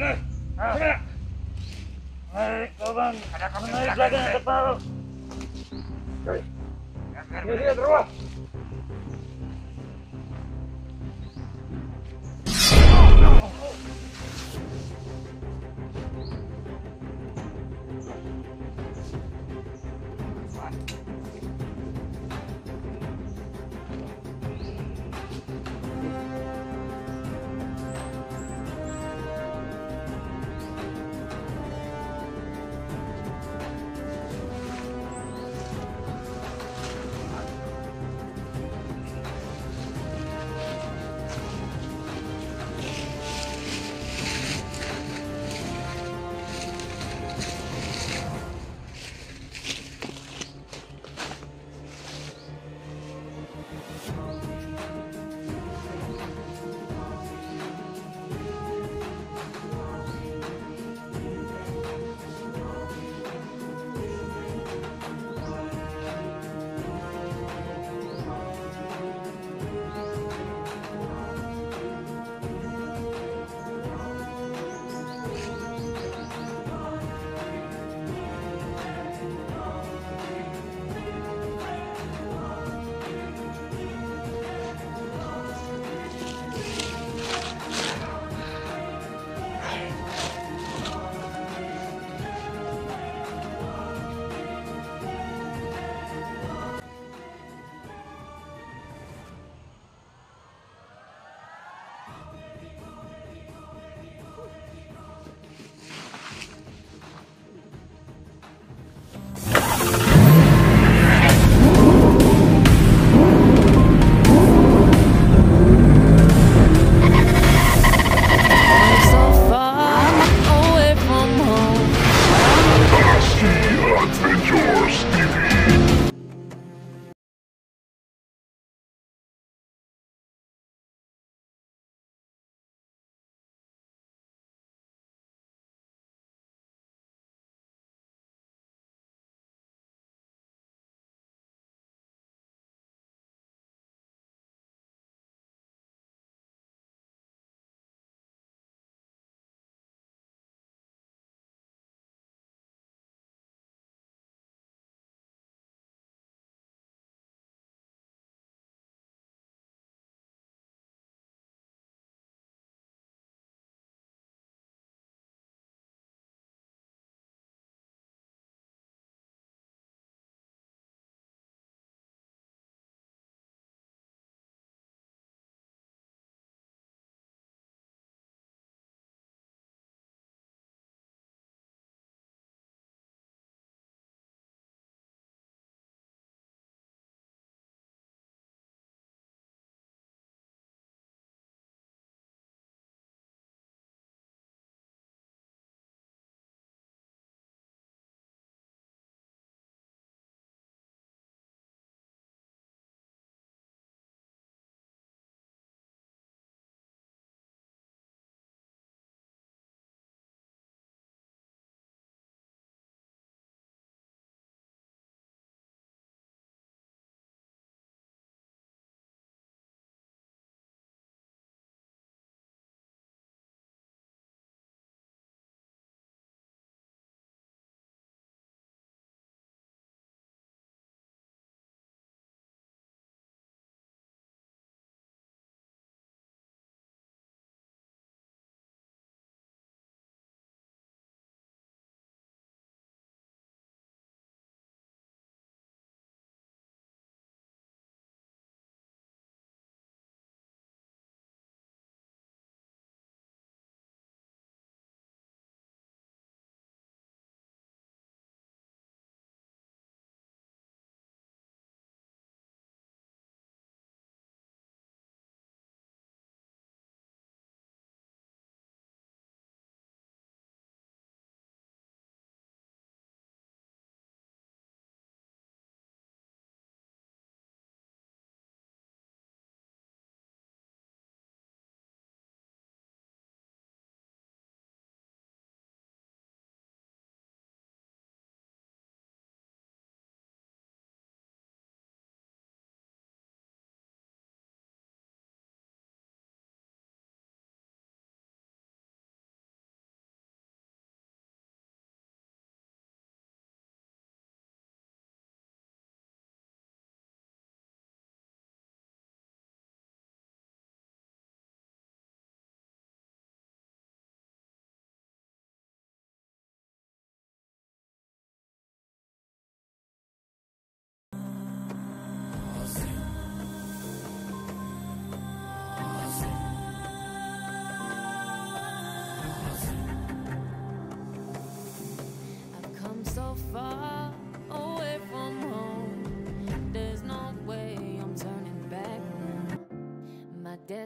Ay, ikaw bang manayos lagi ng trabaho? Sige, trabaho!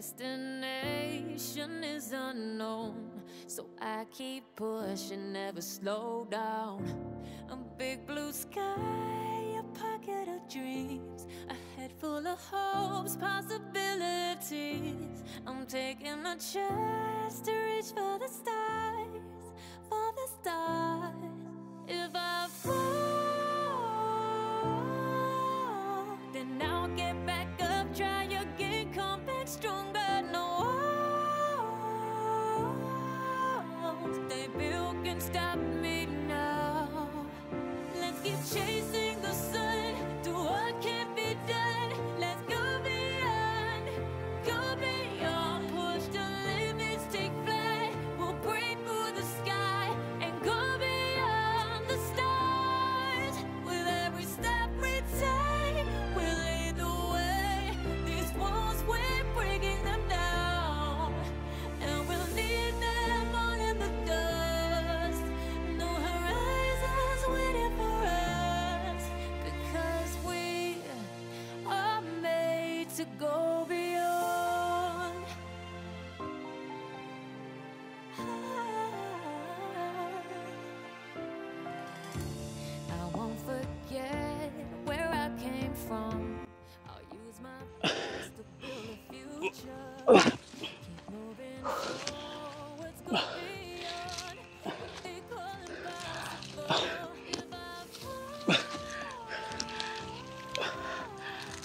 destination is unknown, so I keep pushing, never slow down. A big blue sky, a pocket of dreams, a head full of hopes, possibilities. I'm taking a chance to reach for the stars, for the stars. If I fall, then I'll get back up, try again, come back stronger. No walls they built can stop me now. Let's keep chasing the sun, do what can be done. Let's go beyond, push the limits, take flight. We'll break through the sky and go beyond the stars. With every step we take, we'll lead the way. These walls, we're breaking them down, and we'll leave them all in the dust. No horizons waiting for us, because we are made to go beyond. I won't forget where I came from. I'll use my past to build a future. Keep moving forwards, go beyond what they call impossible. If I fall,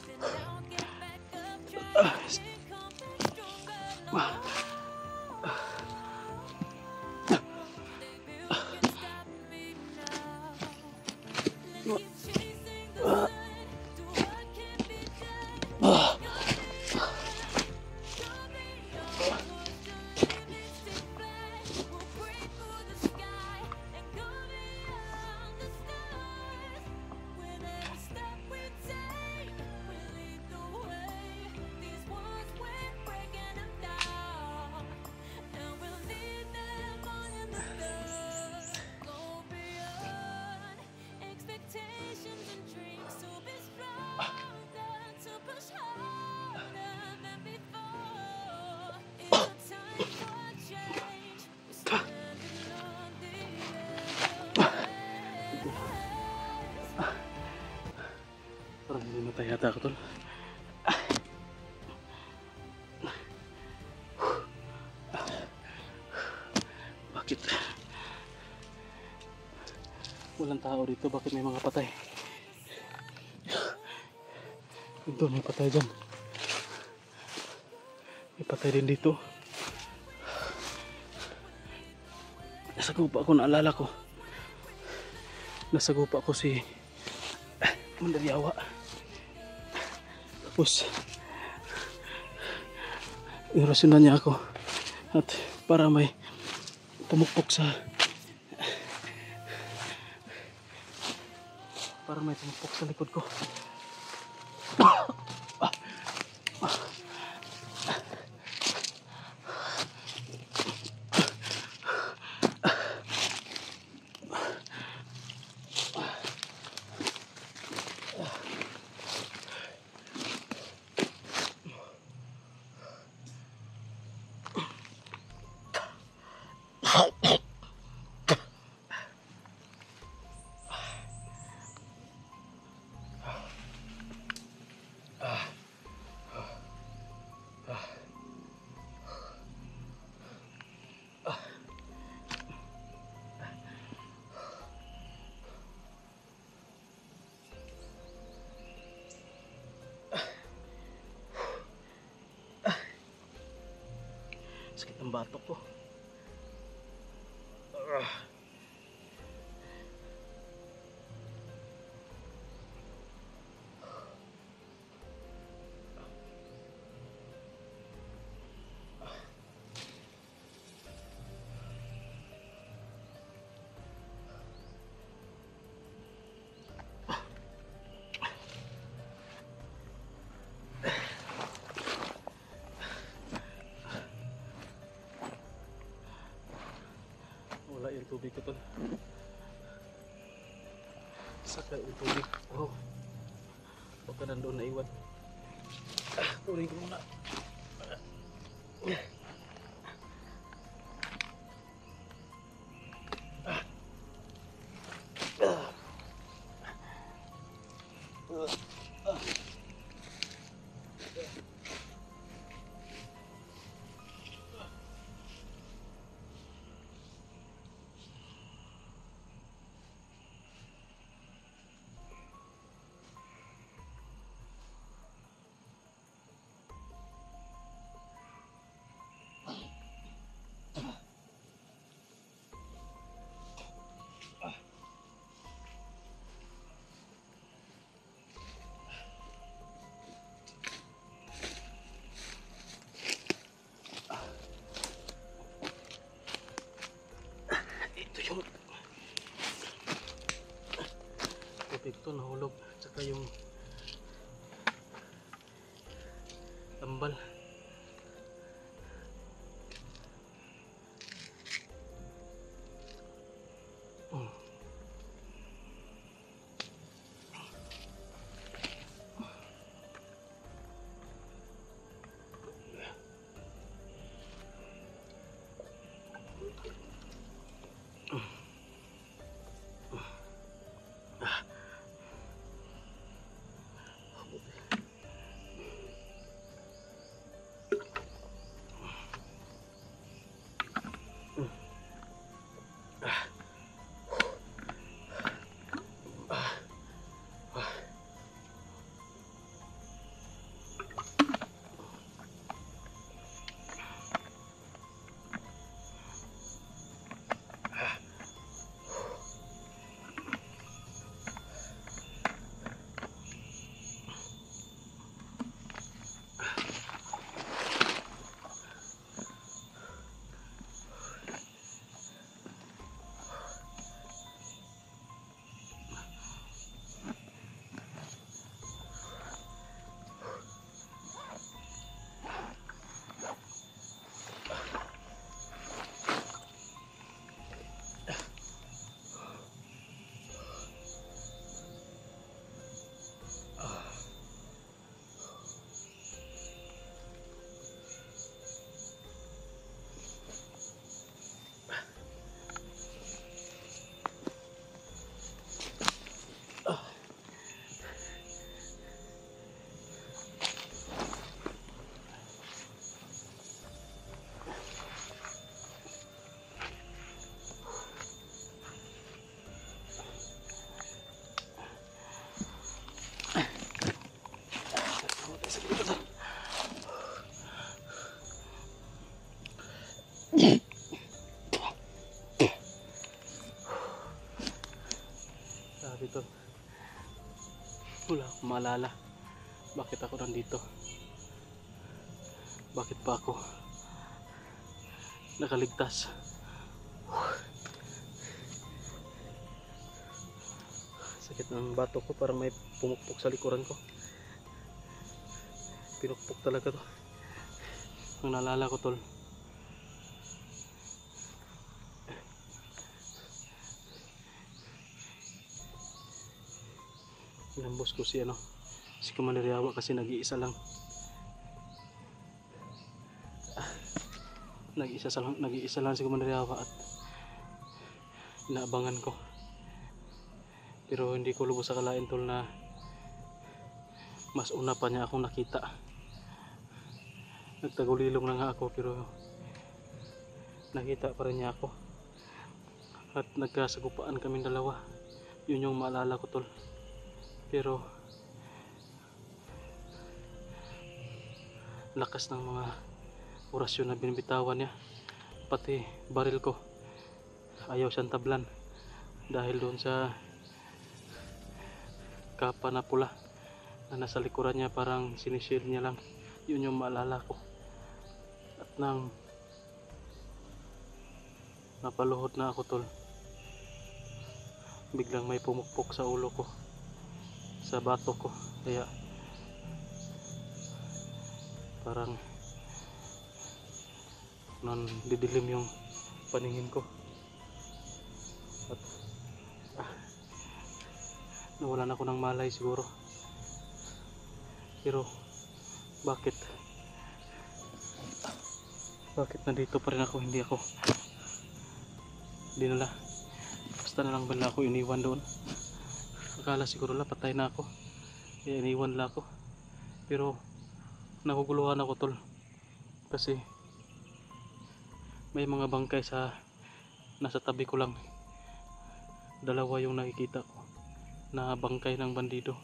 then I'll get back up, try again, come back stronger. No they built can stop me now. Let's keep chasing the sun, do what can be done. Go beyond, push the limits, take flight. We'll break through the sky and go beyond the stars. With every step we take, we lead the way. These walls, we're breaking them down, and we'll leave them all in the dust. Go beyond expectations and dreams, to be stronger, to push harder than before. It's a time for change. We're standing on the edge of waves. Parang hinimatay yata ako tol. Bakit? Walang tao dito, bakit may mga patay? Ito, may patay dyan. May patay din dito. Nasa gupa ako, naalala ko. Nasa gupa ko si Mandaryawa. Tapos inurasyonan niya ako at para may tumukpok sa likod ko. Sakit ng batok ko. Wala yung tubig ko tol. Saka yung tubig. Wow. Huwag ka nandoon na iwan. Kunin ko muna. Ito yung tubig to nahulog, tsaka yung tambal. Sabi to, wala akong maalala bakit ako nandito, bakit pa ako nakaligtas. Sakit ng bato ko, parang may pumukpok sa likuran ko. Pinukpok talaga to. Ang naalala ko, tol, inambos ko si si Commander Yawa kasi nag-iisa lang. Nag-iisa lang si Commander Yawa at inaabangan ko. Pero hindi ko lubos akalain, tol, na mas una pa niya akong nakita. Nagtagulilong na nga ako pero nakita pa rin niya ako. At nagkasagupaan kaming dalawa. Yun yung maalala ko, tol. Pero lakas ng mga orasyon na binibitawan niya, pati baril ko ayaw siyang tablan dahil doon sa kapa na pula na nasa likuran niya, parang sinishield niya lang. Yun yung maalala ko. At nang napaluhod na ako, tol, biglang may pumukpok sa ulo ko, sa bato ko, kaya parang didilim yung paningin ko at nawalan ako ng malay siguro. Pero bakit Bakit nandito pa rin ako, hindi ako dinala? Basta na lang bala ako iniwan doon. Akala siguro la patay na ako, kaya iniwan la ako. Pero naguguluhan ako tol, kasi may mga bangkay sa nasa tabi ko lang. Dalawa yung nakikita ko na bangkay ng bandido,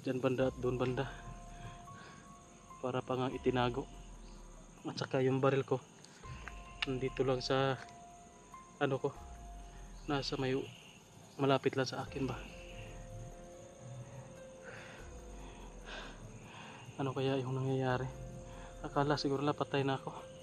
dyan banda at doon banda, para pang itinago. At saka yung baril ko nandito lang sa ano ko, nasa may malapit lang sa akin ba. Ano kaya yung nangyayari? Akala siguro na patay na ako.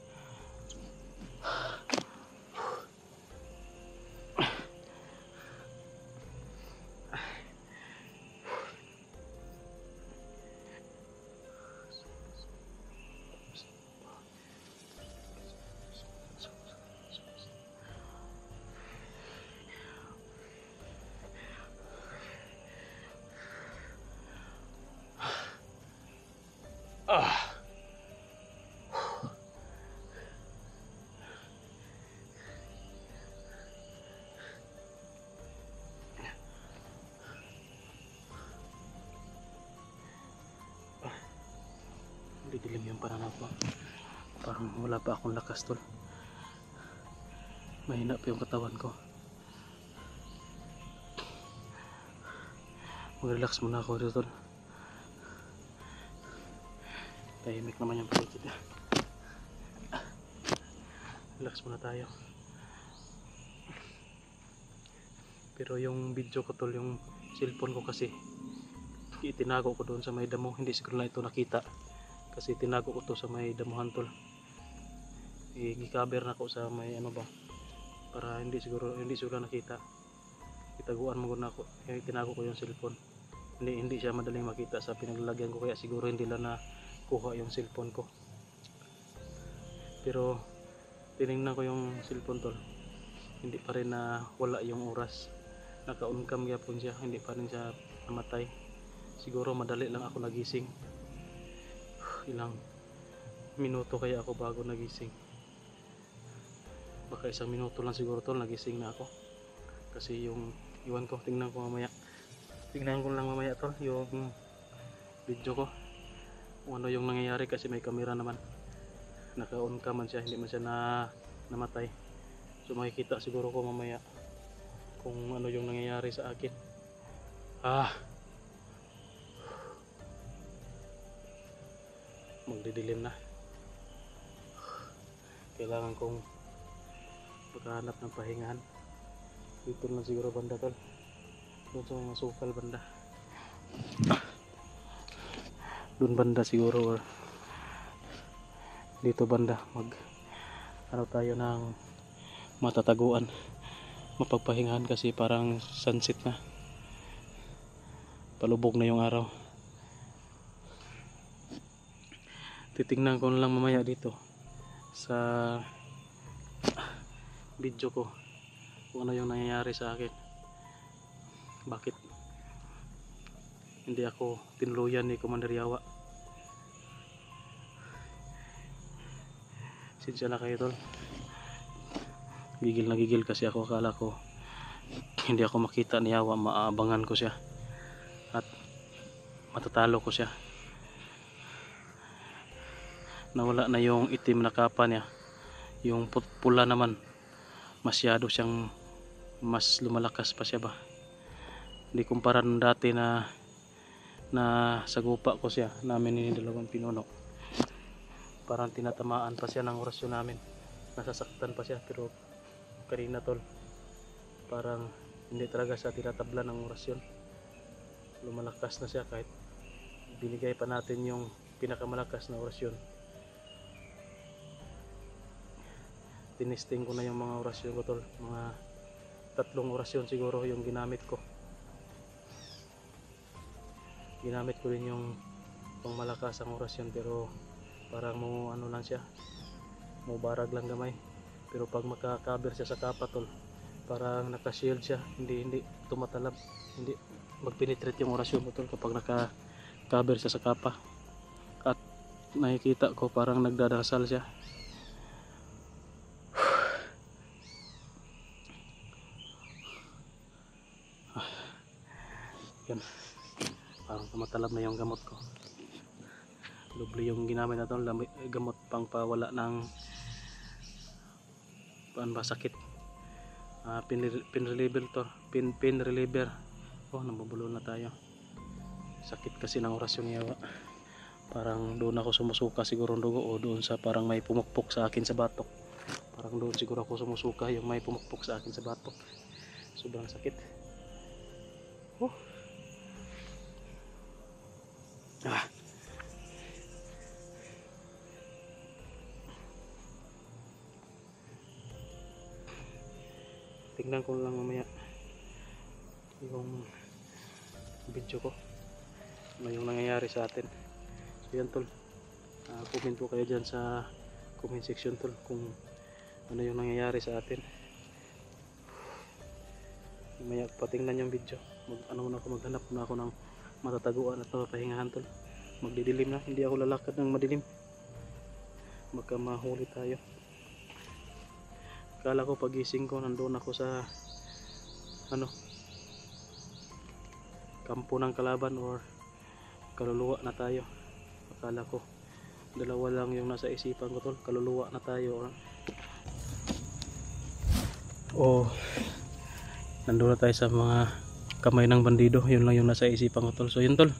Didilim yung pananaw ko. Parang wala pa akong lakas tol. Mahina pa yung katawan ko. Mag-relax muna ako dito tol. Tahimik naman yung paligid. Relax muna tayo. Pero yung video ko tol, yung cellphone ko kasi itinago ko doon sa may damo. Hindi siguro na ito nakita kasi tinago ko to sa may damuhan tol. I-cover na ko sa may ano ba, para hindi siguro nakita. Itaguan mo na ako, kaya tinago ko yung cellphone. Hindi siya madaling makita sa pinaglalagyan ko, kaya siguro hindi lang na kuha yung cellphone ko. Pero tinignan ko yung cellphone tol, hindi pa rin na wala yung oras. Naka-on cam yapon siya, hindi pa rin siya namatay. Siguro madali lang ako nagising. Ilang minuto kaya ako bago nagising. Baka 1 minuto lang siguro tol, nagising na ako. Kasi yung iwan ko, tingnan ko lang mamaya tol yung video ko kung ano yung nangyayari, kasi may camera naman. Naka-on cam man siya, hindi man siya namatay. So makikita siguro ko mamaya kung ano yung nangyayari sa akin. Magdidilim na. Kailangan kong maghanap ng pahingahan. Dito lang siguro banda tol, doon sa mga sukal banda, doon banda siguro, or dito banda ano tayo ng matataguan, mapagpahingahan, kasi parang sunset na, palubog na yung araw. Titingnan ko na lang mamaya dito sa video ko kung ano yung nangyayari sa akin. Bakit hindi ako tinuluyan ni Commander Yawa? Sinsya na kayo tol, gigil na gigil kasi ako. Akala ko hindi ako makita ni Yawa, maabangan ko siya at matatalo ko siya. Nawala na yung itim na kapa niya, yung pula naman masyado siyang mas lumalakas pa siya ba. Hindi kumpara nung dati na sagupa ko siya namin ni dalawang pinuno. Parang tinatamaan pa siya ng orasyon namin, nasasaktan pa siya. Pero kanina tol, parang hindi talaga siya tinatabla ng orasyon, lumalakas na siya kahit binigay pa natin yung pinakamalakas na orasyon. Tinisting ko na yung mga orasyon ko tol, mga 3 orasyon siguro yung ginamit ko. Ginamit ko rin yung pangmalakas ang orasyon, pero parang mo ano lang siya, mo barag lang gamay. Pero pag makakaber siya sa kapa tol, parang naka-shield siya, hindi tumatalab, hindi magpenetrate yung orasyon mo tol kapag naka-cover siya sa kapa. At nakikita ko parang nagdadasal siya. Yan. Parang tumatalab na yung gamot ko. Doble yung ginamit na ito, gamot pang pawala ng sakit. Pain reliever to, pain reliever. Oh, nabubulo na tayo. Sakit kasi ng orasyon niya. Parang doon ako sumusuka siguro ng dugo, o doon sa parang may pumukpok sa akin sa batok. Parang doon siguro ako sumusuka, yung may pumukpok sa akin sa batok. Sobrang sakit. Tingnan ko lang mamaya yung video ko, ano yung nangyayari sa atin. So yan tol, comment po kayo dyan sa comment section tol kung ano yung nangyayari sa atin. Mamaya patingnan yung video, maghanap na ako ng matataguan at papahingahan tol. Magdidilim na, hindi ako lalakad ng madilim, baka mahuli tayo. Akala ko pagising ko nandoon ako sa kampo ng kalaban or kaluluwa na tayo. Akala ko dalawa lang yung nasa isipan ko tol, kaluluwa na tayo o nandoon na tayo sa mga kamay ng bandido. Yun lang yung nasa isipan ko tol. So yun tol,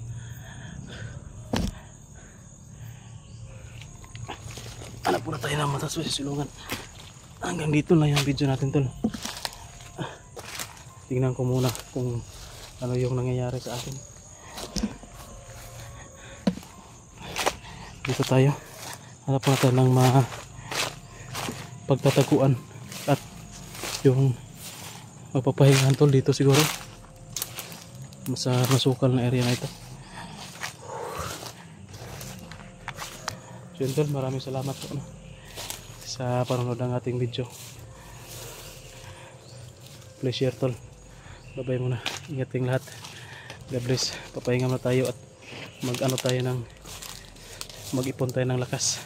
hanap po na tayo ng matas sa silungan. Hanggang dito na yung video natin tol. Tingnan ko muna kung ano yung nangyayari sa atin. Dito tayo, hanap po natin ng pagtataguan at yung magpapahingahan tol dito siguro sa masukal na area na ito. So yun tol, maraming salamat po sa panonood ng ating video. Please share tol. Babay muna. Ingat kayong lahat. God bless. Papahinga na tayo at mag-ipon tayo ng lakas.